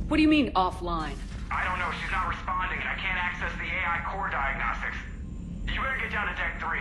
What do you mean, offline? I don't know, she's not responding, and I can't access the AI core diagnostics. You better get down to deck 3.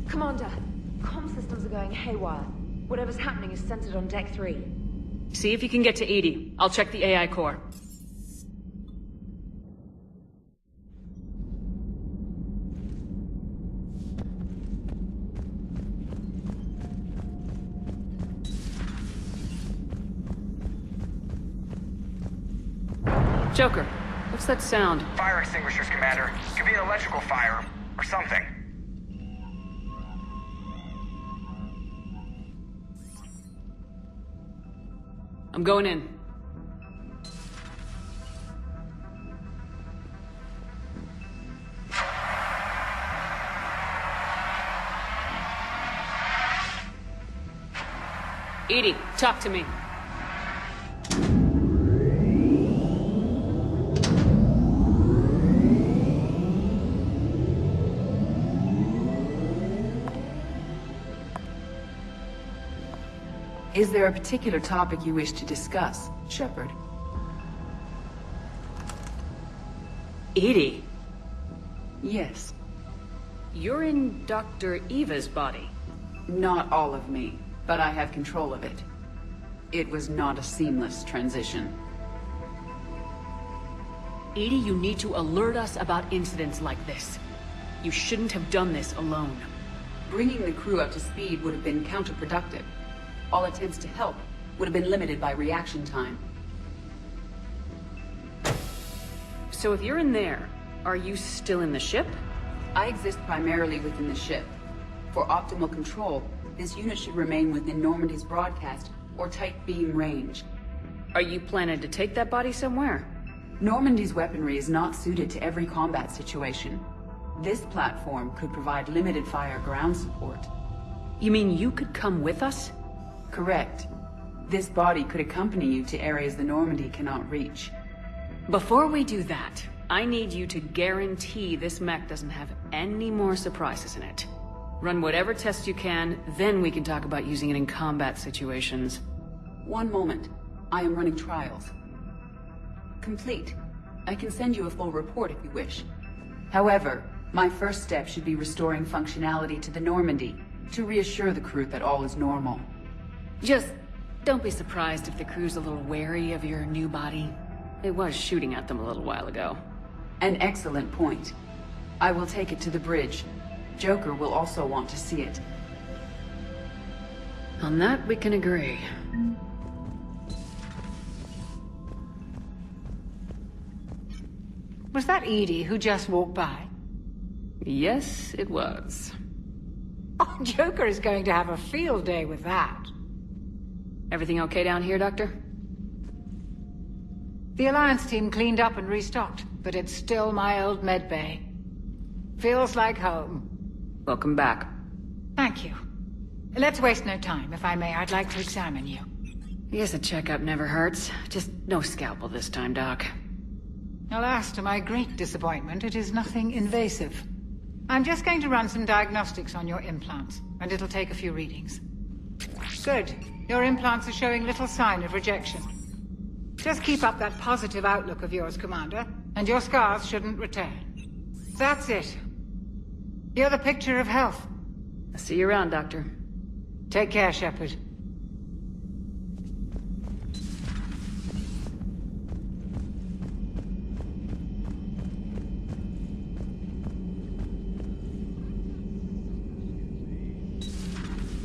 Commander, comm systems are going haywire. Whatever's happening is centered on deck 3. See if you can get to Edie. I'll check the AI core. Joker, what's that sound? Fire extinguishers, Commander. Could be an electrical fire, or something. I'm going in. Edie, talk to me. Is there a particular topic you wish to discuss, Shepard? Edie? Yes. You're in Dr. Eva's body. Not all of me, but I have control of it. It was not a seamless transition. Edie, you need to alert us about incidents like this. You shouldn't have done this alone. Bringing the crew up to speed would have been counterproductive. All attempts to help would have been limited by reaction time. So if you're in there, are you still in the ship? I exist primarily within the ship. For optimal control, this unit should remain within Normandy's broadcast or tight beam range. Are you planning to take that body somewhere? Normandy's weaponry is not suited to every combat situation. This platform could provide limited fire ground support. You mean you could come with us? Correct. This body could accompany you to areas the Normandy cannot reach. Before we do that, I need you to guarantee this mech doesn't have any more surprises in it. Run whatever tests you can, then we can talk about using it in combat situations. One moment. I am running trials. Complete. I can send you a full report if you wish. However, my first step should be restoring functionality to the Normandy to reassure the crew that all is normal. Just don't be surprised if the crew's a little wary of your new body. It was shooting at them a little while ago. An excellent point. I will take it to the bridge. Joker will also want to see it. On that, we can agree. Was that Edie who just walked by? Yes, it was. Oh, Joker is going to have a field day with that. Everything okay down here, Doctor? The Alliance team cleaned up and restocked, but it's still my old med bay. Feels like home. Welcome back. Thank you. Let's waste no time. If I may, I'd like to examine you. Guess a checkup never hurts. Just no scalpel this time, Doc. Alas, to my great disappointment, it is nothing invasive. I'm just going to run some diagnostics on your implants, and it'll take a few readings. Good. Your implants are showing little sign of rejection. Just keep up that positive outlook of yours, Commander, and your scars shouldn't return. That's it. You're the picture of health. I'll see you around, Doctor. Take care, Shepard.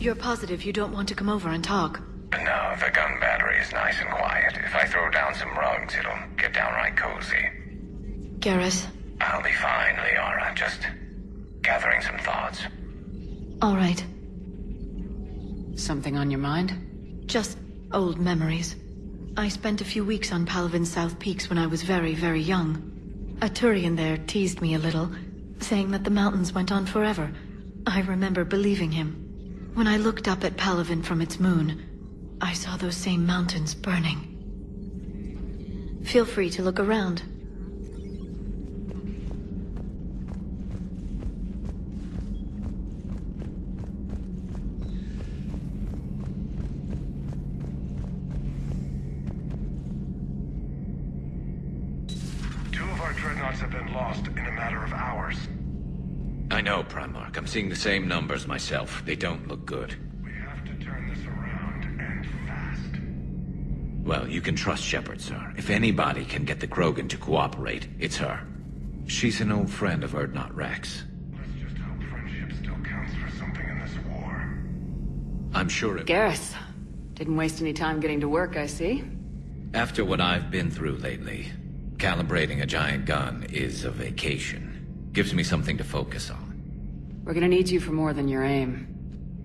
You're positive you don't want to come over and talk? No, the gun battery is nice and quiet. If I throw down some rugs, it'll get downright cozy. Garrus? I'll be fine, Liara. Just gathering some thoughts. All right. Something on your mind? Just old memories. I spent a few weeks on Palaven's South Peaks when I was very, very young. A Turian there teased me a little, saying that the mountains went on forever. I remember believing him. When I looked up at Palaven from its moon, I saw those same mountains burning. Feel free to look around. lost in a matter of hours. I know, Primarch. I'm seeing the same numbers myself. They don't look good. We have to turn this around, and fast. Well, you can trust Shepard, sir. If anybody can get the Korgan to cooperate, it's her. She's an old friend of Urdnot Wrex. Let's just hope friendship still counts for something in this war. I'm sure it... Garrus, didn't waste any time getting to work, I see. After what I've been through lately, calibrating a giant gun is a vacation. Gives me something to focus on. We're gonna need you for more than your aim.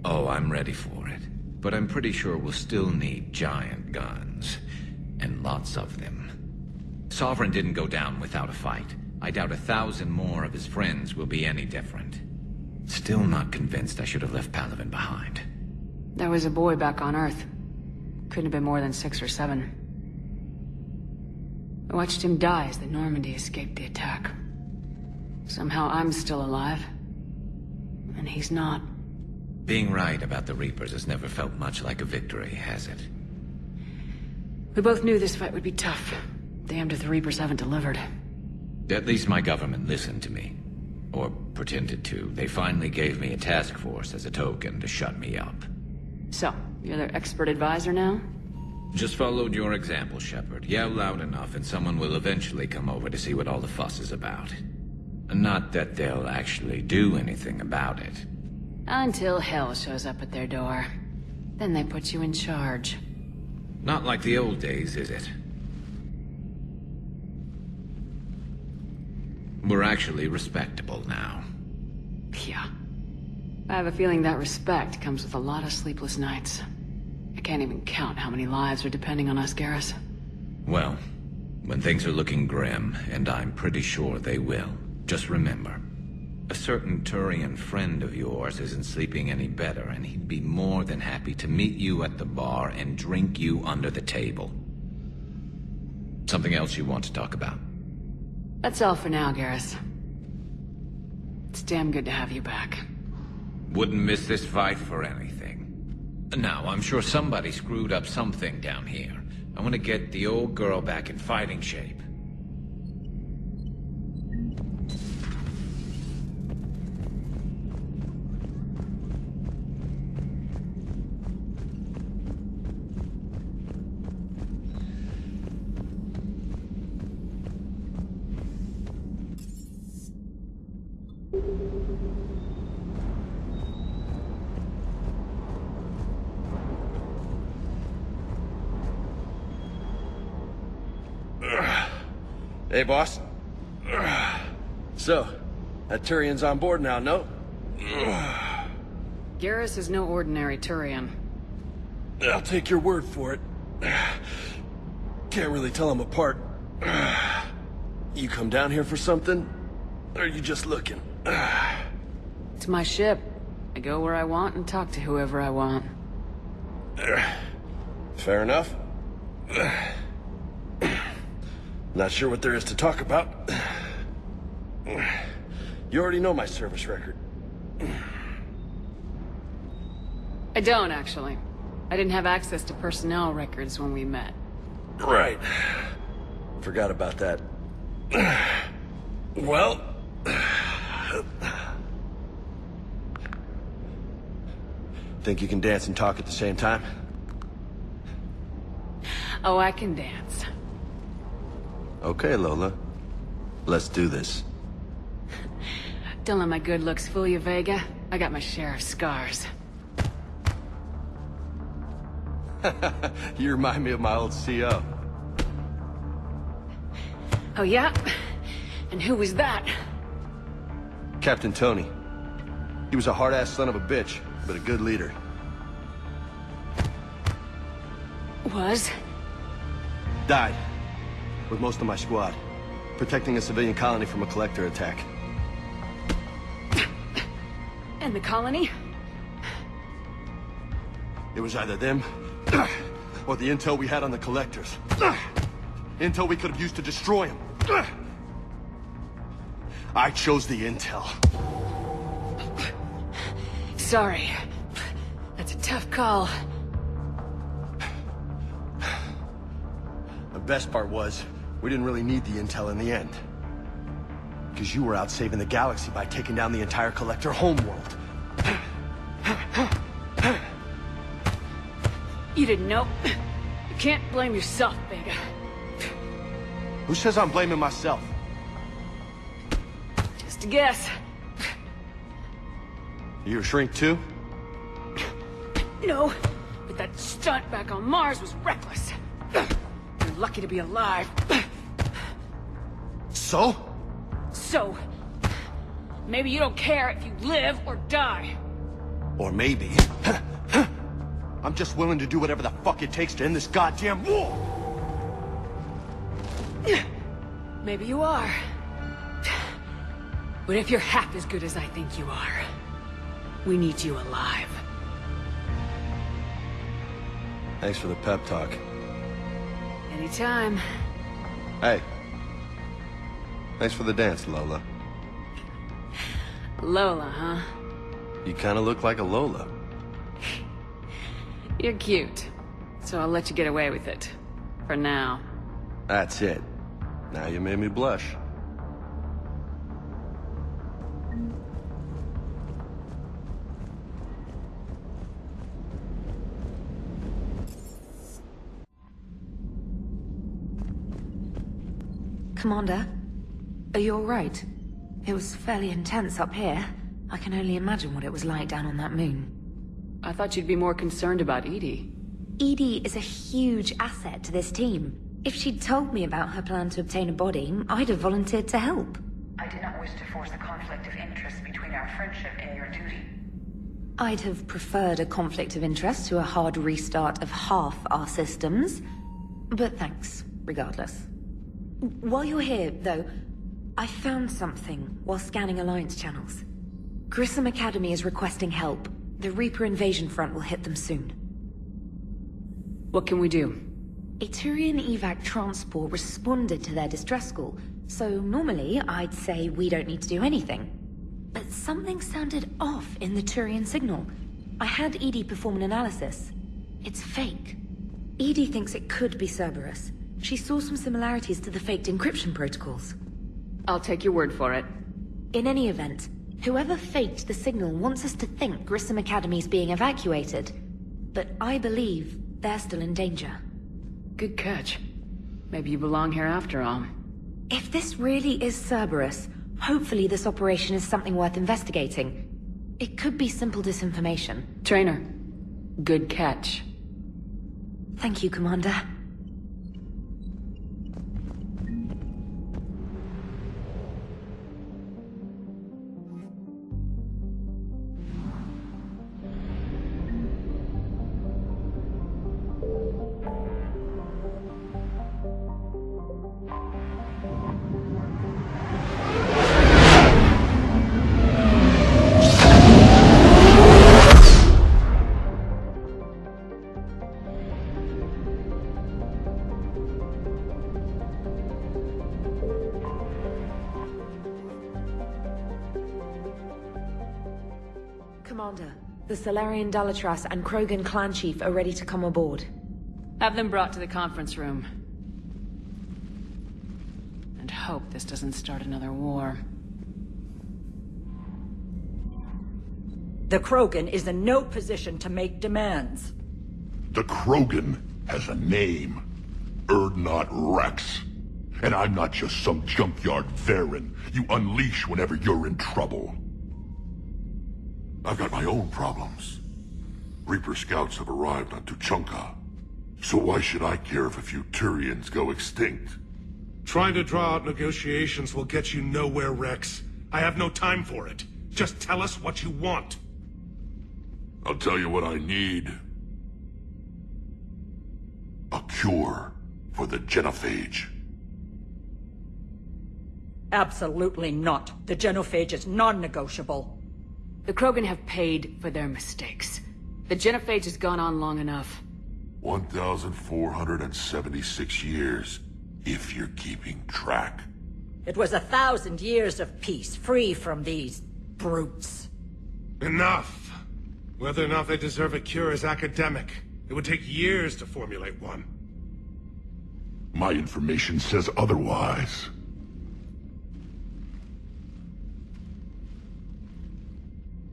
Oh, I'm ready for it. But I'm pretty sure we'll still need giant guns. And lots of them. Sovereign didn't go down without a fight. I doubt 1,000 more of his friends will be any different. Still not convinced I should have left Palaven behind. There was a boy back on Earth. Couldn't have been more than 6 or 7. I watched him die as the Normandy escaped the attack. Somehow I'm still alive. And he's not. Being right about the Reapers has never felt much like a victory, has it? We both knew this fight would be tough. Damned if the Reapers haven't delivered. At least my government listened to me. Or pretended to. They finally gave me a task force as a token to shut me up. So, you're their expert advisor now? Just followed your example, Shepard. Yell loud enough and someone will eventually come over to see what all the fuss is about. Not that they'll actually do anything about it. Until hell shows up at their door. Then they put you in charge. Not like the old days, is it? We're actually respectable now. Yeah. I have a feeling that respect comes with a lot of sleepless nights. I can't even count how many lives are depending on us, Garrus. Well, when things are looking grim, and I'm pretty sure they will, just remember, a certain Turian friend of yours isn't sleeping any better, and he'd be more than happy to meet you at the bar and drink you under the table. Something else you want to talk about? That's all for now, Garrus. It's damn good to have you back. Wouldn't miss this fight for anything. Now, I'm sure somebody screwed up something down here. I want to get the old girl back in fighting shape. Hey, boss. So, that Turian's on board now, no? Garrus is no ordinary Turian. I'll take your word for it. Can't really tell them apart. You come down here for something? Or are you just looking? It's my ship. I go where I want and talk to whoever I want. Fair enough. Not sure what there is to talk about. You already know my service record. I don't, actually. I didn't have access to personnel records when we met. Right. Forgot about that. Well... Think you can dance and talk at the same time? Oh, I can dance. Okay, Lola. Let's do this. Don't let my good looks fool you, Vega. I got my share of scars. You remind me of my old CO. Oh, yeah? And who was that? Captain Tony. He was a hard-ass son of a bitch, but a good leader. Was? Died. With most of my squad. Protecting a civilian colony from a collector attack. And the colony? It was either them, or the intel we had on the collectors. Intel we could have used to destroy them. I chose the intel. Sorry. That's a tough call. The best part was, we didn't really need the intel in the end. because you were out saving the galaxy by taking down the entire Collector homeworld. You didn't know. You can't blame yourself, Beta. Who says I'm blaming myself? Just a guess. You a shrink too? No, but that stunt back on Mars was reckless. You're lucky to be alive. So? So, maybe you don't care if you live or die. Or maybe... I'm just willing to do whatever the fuck it takes to end this goddamn war! Maybe you are. But if you're half as good as I think you are, we need you alive. Thanks for the pep talk. Anytime. Hey. Thanks for the dance, Lola. Lola, huh? You kinda look like a Lola. You're cute. So I'll let you get away with it. For now. That's it. Now you made me blush. Commander, are you all right? It was fairly intense up here. I can only imagine what it was like down on that moon. I thought you'd be more concerned about Edie. Edie is a huge asset to this team. If she'd told me about her plan to obtain a body, I'd have volunteered to help. I did not wish to force a conflict of interest between our friendship and your duty. I'd have preferred a conflict of interest to a hard restart of half our systems. But thanks, regardless. While you're here, though, I found something while scanning Alliance channels. Grissom Academy is requesting help. The Reaper invasion front will hit them soon. What can we do? A Turian evac transport responded to their distress call, so normally I'd say we don't need to do anything. But something sounded off in the Turian signal. I had Edie perform an analysis. It's fake. Edie thinks it could be Cerberus. She saw some similarities to the faked encryption protocols. I'll take your word for it. In any event, whoever faked the signal wants us to think Grissom Academy's being evacuated. But I believe they're still in danger. Good catch. Maybe you belong here after all. If this really is Cerberus, hopefully this operation is something worth investigating. It could be simple disinformation. Trainer, good catch. Thank you, Commander. Commander, the Salarian Dalatrass and Korgan clan chief are ready to come aboard. Have them brought to the conference room. And hope this doesn't start another war. The Korgan is in no position to make demands. The Korgan has a name. Urdnot Wrex. And I'm not just some junkyard Varen you unleash whenever you're in trouble. I've got my own problems. Reaper scouts have arrived on Tuchanka. So why should I care if a few Turians go extinct? Trying to draw out negotiations will get you nowhere, Wrex. I have no time for it. Just tell us what you want. I'll tell you what I need. A cure for the Genophage. Absolutely not. The Genophage is non-negotiable. The Korgan have paid for their mistakes. The Genophage has gone on long enough. 1,476 years, if you're keeping track. It was 1,000 years of peace, free from these brutes. Enough! Whether or not they deserve a cure is academic. It would take years to formulate one. My information says otherwise.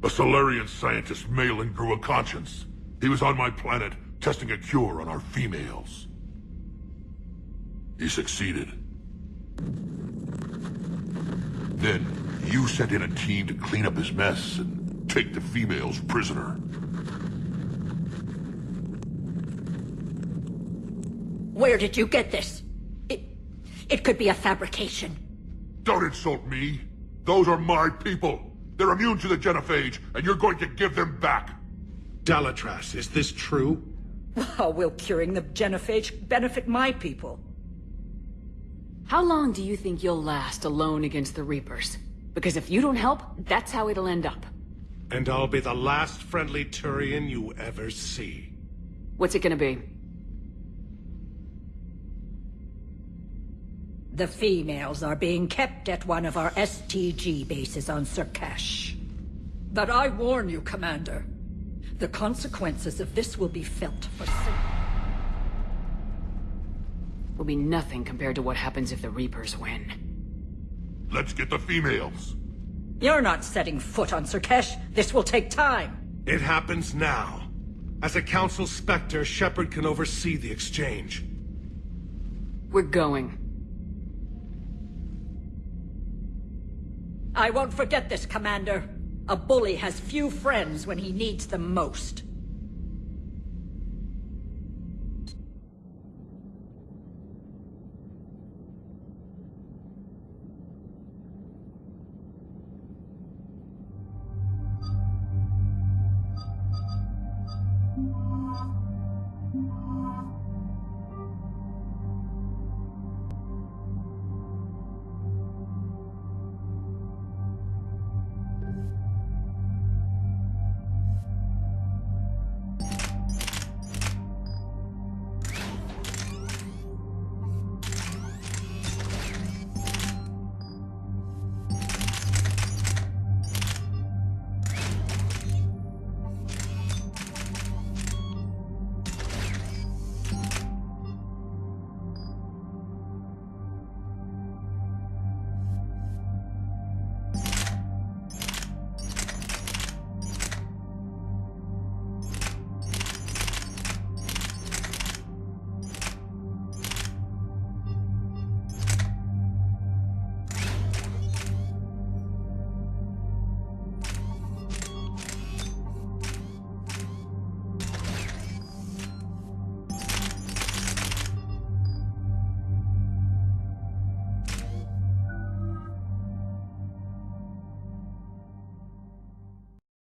A Salarian scientist Malin grew a conscience. He was on my planet, testing a cure on our females. He succeeded. Then, you sent in a team to clean up his mess and take the females prisoner. Where did you get this? It could be a fabrication. Don't insult me. Those are my people. They're immune to the Genophage, and you're going to give them back. Dalatrass, is this true? How will curing the Genophage benefit my people? How long do you think you'll last alone against the Reapers? Because if you don't help, that's how it'll end up. And I'll be the last friendly Turian you ever see. What's it gonna be? The females are being kept at one of our STG bases on Sur'Kesh. But I warn you, Commander. The consequences of this will be felt for certain. Will be nothing compared to what happens if the Reapers win. Let's get the females. You're not setting foot on Sur'Kesh. This will take time. It happens now. As a Council Spectre, Shepard can oversee the exchange. We're going. I won't forget this, Commander. A bully has few friends when he needs them most.